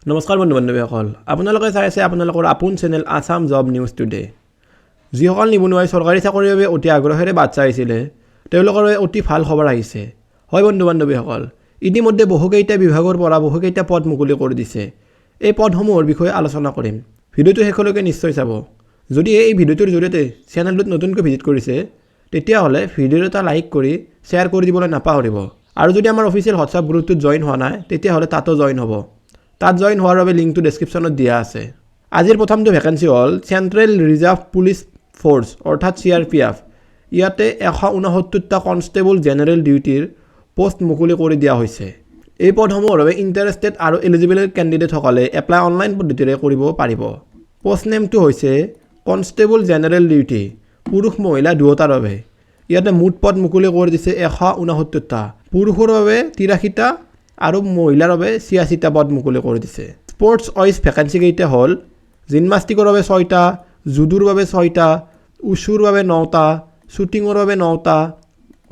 নমস্কাৰ বন্ধু বান্ধৱীসকল, আপোনালোকে চাই আছে আপোনালোকৰ আপোন channel Assam job news today. যিসকল নিবনুৱাই চৰকাৰী চাকৰিৰ বাবে অতি আগ্ৰহেৰে বাট চাই আছিলে তেওঁলোকৰ বাবে অতি ভাল খবৰ আহিছে। হয় বন্ধু বান্ধৱীসকল, ইতিমধ্যে বহুকেইটা বিভাগৰ পৰা বহুকেইটা পদ মুকলি কৰি দিছে। এই পদসমূহৰ বিষয়ে আলোচনা কৰিম। ভিডিঅ'টো শেষলৈকে নিশ্চয় চাব। যদি এই ভিডিঅ'টোৰ জৰিয়তে চেনেলটোত নতুনকৈ ভিজিট কৰিছে তেতিয়াহ'লে ভিডিঅ'টো এটা লাইক কৰি শ্বেয়াৰ কৰি দিবলৈ নাপাহৰিব। আৰু যদি আমাৰ অফিচিয়েল হোৱাটছআপ গ্ৰুপটোত জইন হোৱা নাই তেতিয়াহ'লে তাতো জইন হ'ব। তাত জইন হোৱাৰ বাবে লিংকটো ডেছক্ৰিপশ্যনত দিয়া আছে। আজিৰ প্ৰথমটো ভেকেঞ্চি হ'ল চেণ্ট্ৰেল ৰিজাৰ্ভ পুলিচ ফ'ৰ্চ অৰ্থাৎ CRPF। ইয়াতে 169টা কনষ্টেবল জেনেৰেল ডিউটিৰ পোষ্ট মুকলি কৰি দিয়া হৈছে। এই পদসমূহৰ বাবে ইণ্টাৰেষ্টেড আৰু এলিজিবল কেণ্ডিডেটসকলে এপ্লাই অনলাইন পদ্ধতিৰে কৰিব পাৰিব। পোষ্ট নেমটো হৈছে কনষ্টেবল জেনেৰেল ডিউটি, পুৰুষ মহিলা দুয়োটাৰ বাবে। ইয়াতে মুঠ পদ মুকলি কৰি দিছে 169টা, পুৰুষৰ বাবে 83টা আৰু মহিলাৰ বাবে 86টা পদ মুকলি কৰি দিছে। স্পৰ্টছ ৱাইজ ভেকেঞ্চি কেইটা হ'ল জিমনাষ্টিকৰ বাবে 6টা, জুডোৰ বাবে 6টা, উছুৰ বাবে 9টা, শ্বুটিঙৰ বাবে 9টা,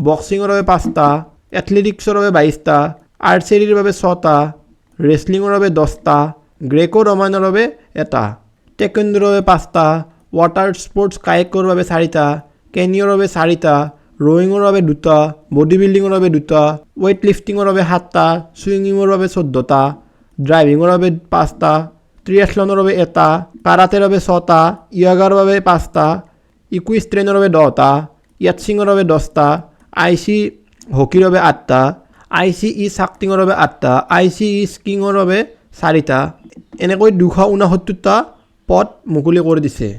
বক্সিঙৰ বাবে 5টা, এথলেটিক্সৰ বাবে 22টা, আৰ্চাৰীৰ বাবে 6টা, ৰেচলিঙৰ বাবে 10টা, গ্ৰেকো ৰমানৰ বাবে 1টা, টেকণ্ডোৰ বাবে 5টা, ৱাটাৰ স্পৰ্টছ কায়েকৰ বাবে 4টা, কেনিয়ৰ বাবে 4টা, ৰয়িঙৰ বাবে 2টা, বডি বিল্ডিঙৰ বাবে 2টা, ৱেইট লিফটিঙৰ বাবে 7টা, ছুইমিঙৰ বাবে 14টা, ড্ৰাইভিঙৰ বাবে 5টা, ট্ৰিএথলনৰ বাবে 1টা, কাৰাটেৰ বাবে 6টা, য়োগাৰ বাবে 5টা, ইকুইষ্ট্ৰেনৰ বাবে 10টা, য়াটছিঙৰ বাবে 10টা, IC হকীৰ বাবে 8টা, ICE ছাকটিঙৰ বাবে 8টা, ICE স্কিঙৰ বাবে 4টা। এনেকৈ 269টা পদ মুকলি কৰি দিছে।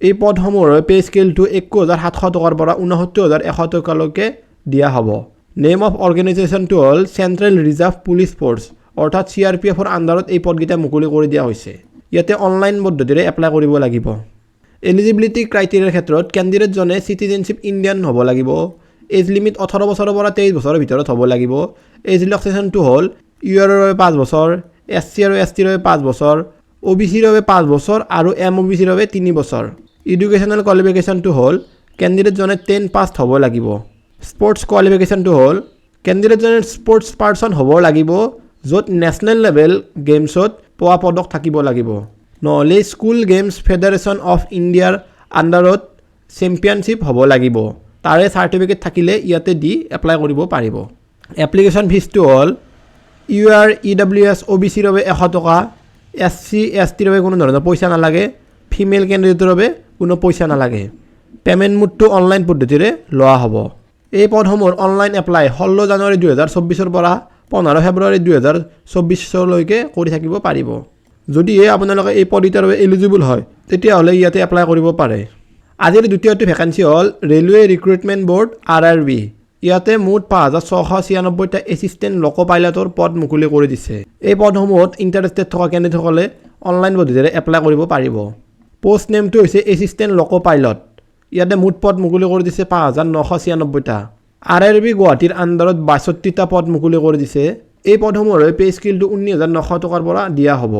এই পদসমূহৰ পে স্কেলটো 21,700 টকাৰ পৰা 69,100 টকালৈকে দিয়া হ'ব। নেম অফ অৰ্গেনাইজেশ্যনটো হ'ল চেণ্ট্ৰেল ৰিজাৰ্ভ পুলিচ ফ'ৰ্চ অৰ্থাৎ CRPFৰ আণ্ডাৰত এই পদকেইটা মুকলি কৰি দিয়া হৈছে। ইয়াতে অনলাইন পদ্ধতিৰে এপ্লাই কৰিব লাগিব। এলিজিবিলিটি ক্ৰাইটেৰিয়াৰ ক্ষেত্ৰত কেণ্ডিডেটজনে চিটিজেনশ্বিপ ইণ্ডিয়ান হ'ব লাগিব। এজ লিমিট 18 বছৰৰ পৰা 23 বছৰৰ ভিতৰত হ'ব লাগিব। এজ ৰিলেক্সেশ্যনটো হ'ল UR ৰ বাবে 5 বছৰ, SC আৰু ST ৰ বাবে 5 বছৰ, OBC ৰ বাবে 5 বছৰ আৰু MOBC ৰ বাবে 3 বছৰ। এডুকেশ্যনেল কোৱালিফিকেশ্যনটো হ'ল কেণ্ডিডেটজনে 10 পাছ হ'ব লাগিব। স্পৰ্টছ কোৱালিফিকেশ্যনটো হ'ল কেণ্ডিডেটজনে স্পৰ্টছ পাৰ্চন হ'ব লাগিব য'ত নেশ্যনেল লেভেল গেমছত পোৱা পদক থাকিব লাগিব, নহ'লে স্কুল গেমছ ফেডাৰেশ্যন অফ ইণ্ডিয়াৰ আণ্ডাৰত চেম্পিয়নশ্বিপ হ'ব লাগিব। তাৰে চাৰ্টিফিকেট থাকিলে ইয়াতে দি এপ্লাই কৰিব পাৰিব। এপ্লিকেশ্যন ফিজটো হ'ল UR EWS OBC ৰ বাবে 100 টকা, SC ST ৰ বাবে কোনো ধৰণৰ পইচা নালাগে, ফিমেল কেণ্ডিডেটৰ বাবে কোনো পইচা নালাগে। পে'মেণ্ট মোডটো অনলাইন পদ্ধতিৰে লোৱা হ'ব। এই পদসমূহৰ অনলাইন এপ্লাই 16 জানুৱাৰী 2024 পৰা 15 ফেব্ৰুৱাৰী 2024 কৰি থাকিব পাৰিব। যদিহে আপোনালোকে এই পদকেইটাৰ বাবে এলিজিবল হয় তেতিয়াহ'লে ইয়াতে এপ্লাই কৰিব পাৰে। আজিৰ দ্বিতীয়টো ভেকেঞ্চি হ'ল ৰেলৱে ৰিক্ৰুটমেণ্ট ব'ৰ্ড RRB। ইয়াতে মুঠ 5,696টা এছিষ্টেণ্ট লোকো পাইলটৰ পদ মুকলি কৰি দিছে। এই পদসমূহত ইণ্টাৰেষ্টেড থকা কেণ্ডিডেটসকলে অনলাইন পদ্ধতিৰে এপ্লাই কৰিব পাৰিব। পোষ্ট নেমটো হৈছে এছিষ্টেণ্ট লোকো পাইলট। ইয়াতে মুঠ পদ মুকলি কৰি দিছে 5,996টা। RRB গুৱাহাটীৰ আণ্ডাৰত 62টা পদ মুকলি কৰি দিছে। এই পদসমূহৰ পে স্কেলটো 19,900 টকাৰ পৰা দিয়া হ'ব।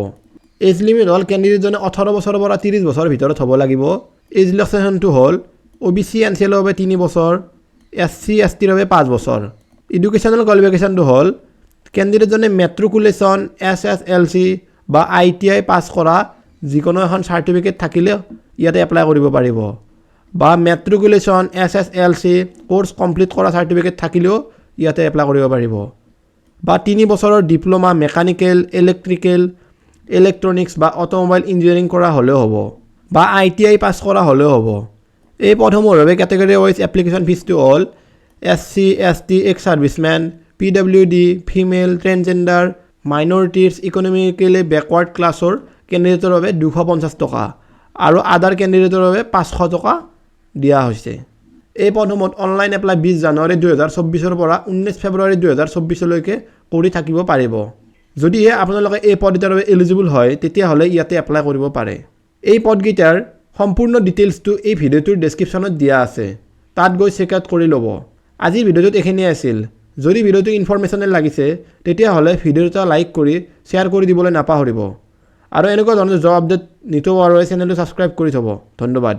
এজ লিমিট হ'ল কেণ্ডিডেটজনে 18 বছৰৰ পৰা 30 বছৰৰ ভিতৰত হ'ব লাগিব। এজ ৰিলেক্সেশ্যনটো হ'ল OBC NCL ৰ বাবে 3 বছৰ, SC ST ৰ বাবে 5 বছৰ। এডুকেশ্যনেল কোৱালিফিকেশ্যনটো হ'ল কেণ্ডিডেটজনে মেট্ৰিকুলেশ্যন SSLC বা ITI পাছ কৰা যিকোনো এখন চাৰ্টিফিকেট থাকিলে ইয়াতে এপ্লাই কৰিব পাৰিব, বা মেট্ৰিকুলেশ্যন SSLC কোৰ্চ কমপ্লিট কৰা চাৰ্টিফিকেট থাকিলেও ইয়াতে এপ্লাই কৰিব পাৰিব, বা 3 বছৰৰ ডিপ্ল'মা মেকানিকেল, ইলেক্ট্ৰিকেল, ইলেক্ট্ৰনিক্স বা অট'মোবাইল ইঞ্জিনিয়াৰিং কৰা হ'লেও হ'ব, বা ITI পাছ কৰা হ'লেও হ'ব। এই পদসমূহৰ বাবে কেটেগৰী ৱাইজ এপ্লিকেশ্যন ফিজটো হ'ল SC ST ex servicemen, PWD, female, transgender, minorities, economically backward ক্লাছৰ কেণ্ডিডেটৰ বাবে 250 টকা আৰু আদাৰ কেণ্ডিডেটৰ বাবে 500 টকা দিয়া হৈছে। এই পদসমূহত অনলাইন এপ্লাই 20 জানুৱাৰী 2024 পৰা 19 ফেব্ৰুৱাৰী 2024 কৰি থাকিব পাৰিব। যদিহে আপোনালোকে এই পদকেইটাৰ বাবে এলিজিবল হয় তেতিয়াহ'লে ইয়াতে এপ্লাই কৰিব পাৰে। এই পদকেইটাৰ সম্পূৰ্ণ ডিটেইলছটো এই ভিডিঅ'টোৰ ডেছক্ৰিপশ্যনত দিয়া আছে, তাত গৈ চেক আউট কৰি ল'ব। আজিৰ ভিডিঅ'টোত এইখিনিয়ে আছিল। যদি ভিডিঅ'টো ইনফৰমেশ্যনেল লাগিছে তেতিয়াহ'লে ভিডিঅ'টো লাইক কৰি শ্বেয়াৰ কৰি দিবলৈ নাপাহৰিব। আৰু এনেকুৱা ধৰণৰ জব আপডেট নিতৌ আৰু চেনেলটো ছাবস্ক্ৰাইব কৰি থ'ব। ধন্যবাদ।